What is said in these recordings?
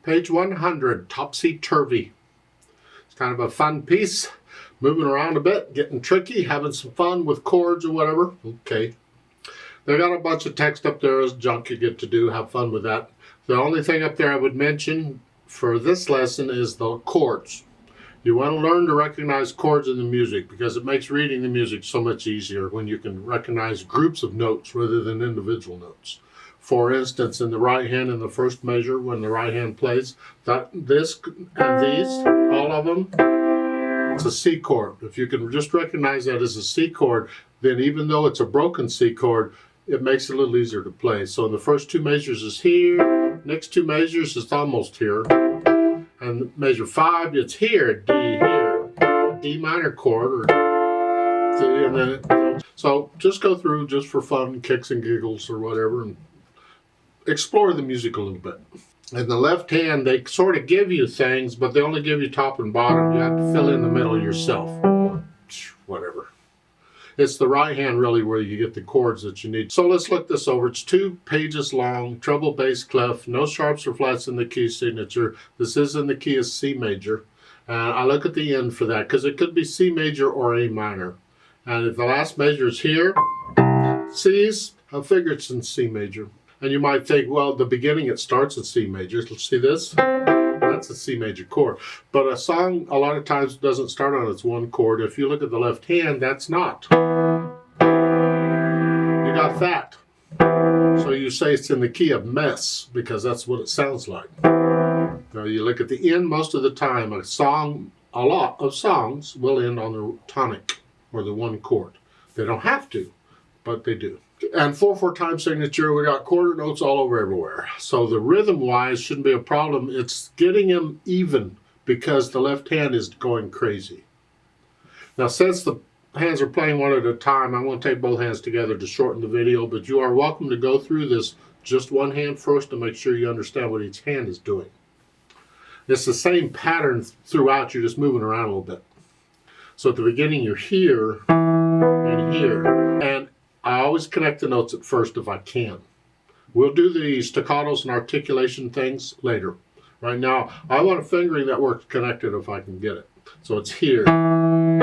Page 100, Topsy-Turvy. It's kind of a fun piece, moving around a bit, getting tricky, having some fun with chords or whatever. Okay. They got a bunch of text up there as junk you get to do, have fun with that. The only thing up there I would mention for this lesson is the chords. You want to learn to recognize chords in the music because it makes reading the music so much easier when you can recognize groups of notes rather than individual notes. For instance, in the right hand in the first measure, when the right hand plays, this and these, all of them, it's a C chord. If you can just recognize that as a C chord, then even though it's a broken C chord, it makes it a little easier to play. So in the first two measures is here, next two measures is almost here, and measure 5, it's here, D here, D minor chord, and then so just go through just for fun, kicks and giggles or whatever, and explore the music a little bit. In the left hand, they sort of give you things, but they only give you top and bottom. You have to fill in the middle yourself. Whatever. It's the right hand really where you get the chords that you need. So let's look this over. It's 2 pages long, treble, bass, clef, no sharps or flats in the key signature. This is in the key of C major. And I look at the end for that because it could be C major or A minor. And if the last measure is here, C's, I figure it's in C major. And you might think, well, at the beginning it starts in C major. Let's see this? That's a C major chord. But a song a lot of times doesn't start on its one chord. If you look at the left hand, that's not. You got that. So you say it's in the key of mess because that's what it sounds like. Now you look at the end, most of the time a lot of songs will end on the tonic or the one chord. They don't have to, but they do. And 4/4 time signature, we got quarter notes all over everywhere. So the rhythm-wise shouldn't be a problem. It's getting them even because the left hand is going crazy. Now, since the hands are playing one at a time, I'm going to take both hands together to shorten the video, but you are welcome to go through this just one hand first to make sure you understand what each hand is doing. It's the same pattern throughout, you're just moving around a little bit. So at the beginning, you're here and here. And I always connect the notes at first if I can. We'll do the staccatos and articulation things later. Right now, I want a fingering that works connected if I can get it. So it's here. And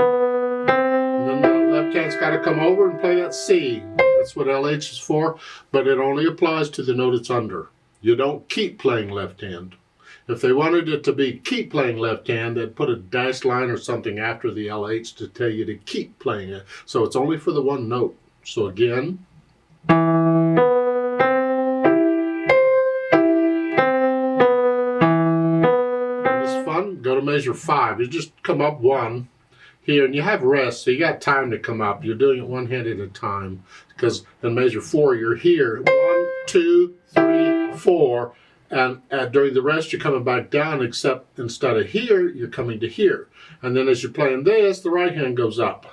then the left hand's got to come over and play that C. That's what LH is for, but it only applies to the note it's under. You don't keep playing left hand. If they wanted it to be keep playing left hand, they'd put a dashed line or something after the LH to tell you to keep playing it. So it's only for the one note. So again, it's fun. Go to measure 5. You just come up 1 here, and you have rest, so you got time to come up. You're doing it one hand at a time because in measure 4 you're here. 1, 2, 3, 4, and during the rest you're coming back down. Except instead of here, you're coming to here, and then as you're playing this, the right hand goes up.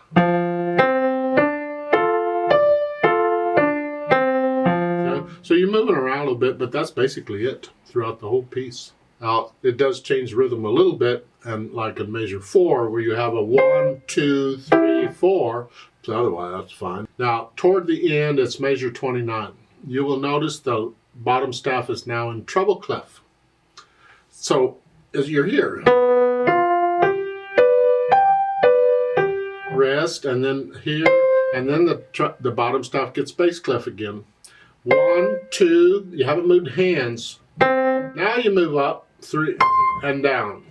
So you're moving around a little bit, but that's basically it throughout the whole piece. Now, it does change rhythm a little bit, and like in measure 4, where you have a 1, 2, 3, 4, so otherwise that's fine. Now, toward the end, it's measure 29. You will notice the bottom staff is now in treble clef. So, as you're here, rest, and then here, and then the bottom staff gets bass clef again. 1, 2, you haven't moved hands. Now you move up, 3, and down.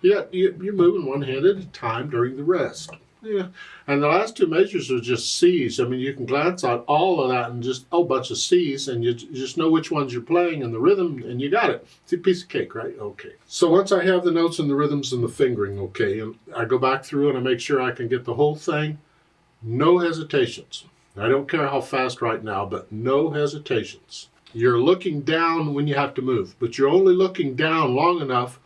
Yeah, you're moving one hand at a time during the rest. Yeah, and the last 2 measures are just C's. I mean, you can glance at all of that and just a bunch of C's, and you just know which ones you're playing and the rhythm, and you got it. It's a piece of cake, right? Okay. So once I have the notes and the rhythms and the fingering, okay, and I go back through and I make sure I can get the whole thing, no hesitations. I don't care how fast right now, but no hesitations. You're looking down when you have to move, but you're only looking down long enough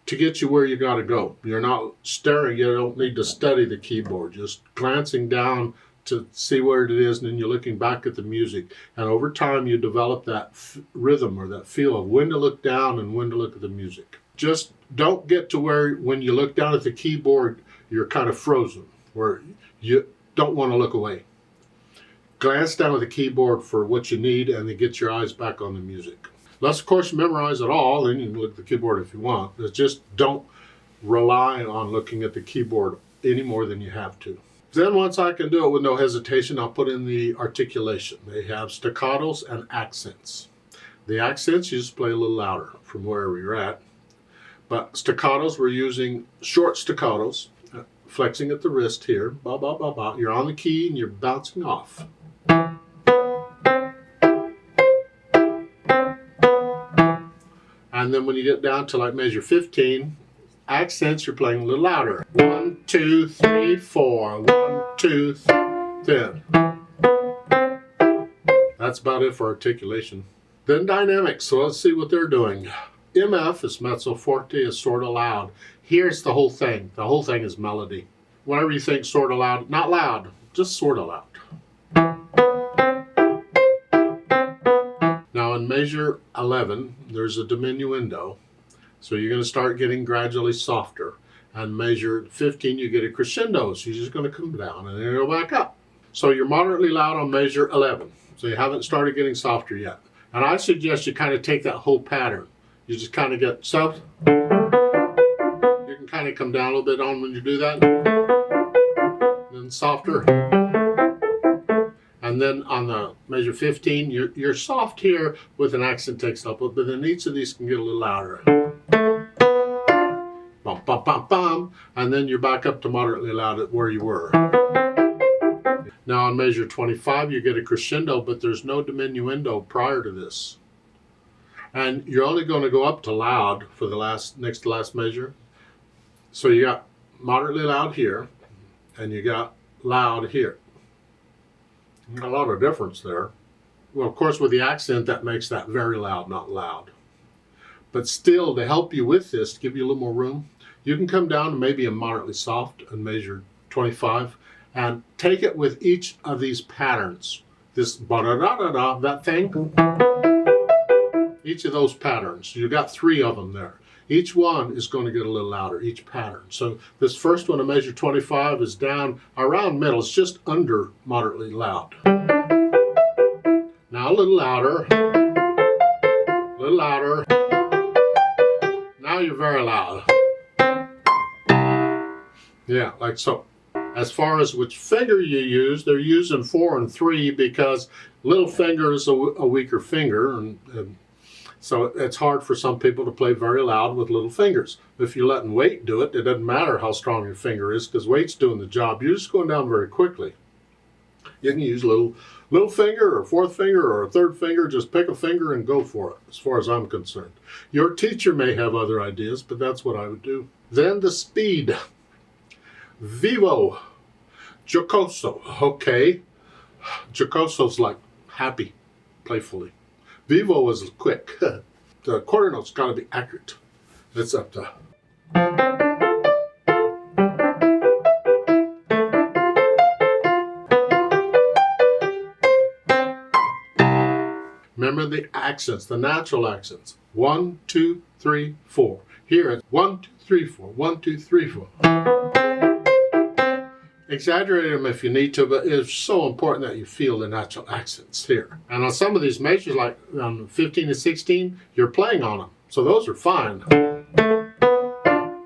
to get you where you got to go. You're not staring. You don't need to study the keyboard. Just glancing down to see where it is, and then you're looking back at the music. And over time, you develop that rhythm or that feel of when to look down and when to look at the music. Just don't get to where when you look down at the keyboard, you're kind of frozen, where you don't want to look away. Glance down at the keyboard for what you need and then get your eyes back on the music. Unless, of course, you memorize it all, then you can look at the keyboard if you want. But just don't rely on looking at the keyboard any more than you have to. Then once I can do it with no hesitation, I'll put in the articulation. They have staccatos and accents. The accents you just play a little louder from wherever you're at. But staccatos, we're using short staccatos, flexing at the wrist here. Ba, ba, ba, ba. You're on the key and you're bouncing off. And then when you get down to like measure 15, accents, you're playing a little louder. 1, 2, 3, 4. 1, 2, 3. Then. That's about it for articulation. Then dynamics. So let's see what they're doing. MF is mezzo forte, is sort of loud. Here's the whole thing. The whole thing is melody. Whatever you think sort of loud, not loud, just sort of loud. Now in measure 11, there's a diminuendo. So you're going to start getting gradually softer. And measure 15, you get a crescendo. So you're just going to come down and then go back up. So you're moderately loud on measure 11. So you haven't started getting softer yet. And I suggest you kind of take that whole pattern. You just kind of get soft. You can kind of come down a little bit on when you do that. Then softer. And then on the measure 15, you're soft here with an accent takes up, but then each of these can get a little louder. Bum, bum, bum, bum. And then you're back up to moderately loud at where you were. Now on measure 25, you get a crescendo, but there's no diminuendo prior to this. And you're only going to go up to loud for the next to last measure. So you got moderately loud here, and you got loud here. A lot of difference there. Well, of course, with the accent, that makes that very loud, not loud. But still, to help you with this, to give you a little more room, you can come down to maybe a moderately soft and measure 25, and take it with each of these patterns. This ba-da-da-da-da, that thing. Each of those patterns. You got 3 of them there. Each one is going to get a little louder, each pattern. So this first one, a measure 25, is down around middle. It's just under moderately loud. Now a little louder. A little louder. Now you're very loud. Yeah, like so. As far as which finger you use, they're using 4 and 3 because little finger is a weaker finger, and so it's hard for some people to play very loud with little fingers. If you're letting weight do it, it doesn't matter how strong your finger is because weight's doing the job. You're just going down very quickly. You can use little finger or 4th finger or a 3rd finger. Just pick a finger and go for it, as far as I'm concerned. Your teacher may have other ideas, but that's what I would do. Then the speed. Vivo. Jocoso. Okay. Jocoso's like happy, playfully. Vivo is quick. The quarter note's got to be accurate. It's up to. Remember the accents, the natural accents. 1, 2, 3, 4. Here it's 1, 2, 3, 4. 1, 2, 3, 4. Exaggerate them if you need to, but it's so important that you feel the natural accents here. And on some of these measures, like 15 and 16, you're playing on them. So those are fine.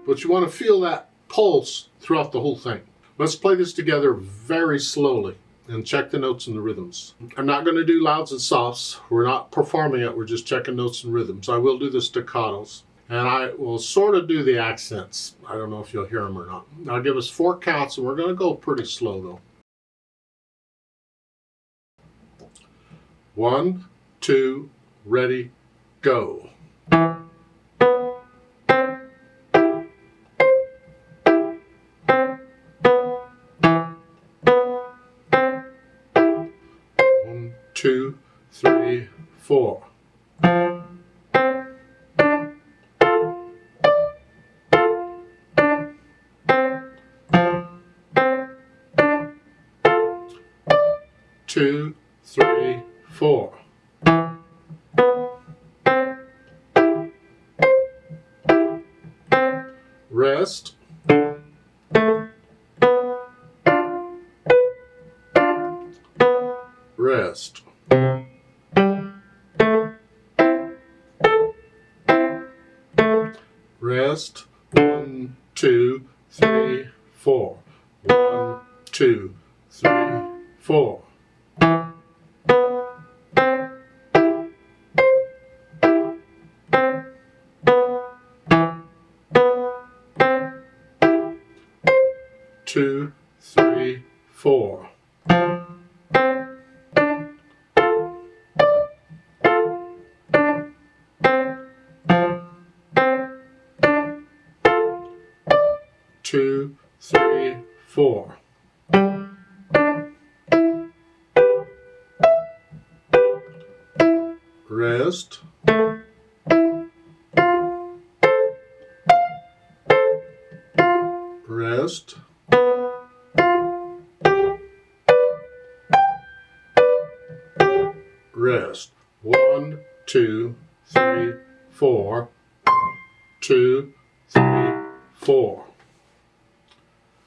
But you want to feel that pulse throughout the whole thing. Let's play this together very slowly and check the notes and the rhythms. I'm not going to do louds and softs. We're not performing it. We're just checking notes and rhythms. I will do the staccatos. And I will sort of do the accents. I don't know if you'll hear them or not. I'll give us 4 counts, and we're going to go pretty slow, though. 1, 2, ready, go. One, 2, 3, 4. 2, 3, 4. Rest. Rest. rest, 1, 2, 3, 4, 1, 2, 3, 4. Two, three, four. Two, three, four. Rest. Rest. Rest. 1, 2, 3, 4. 2, 3, 4.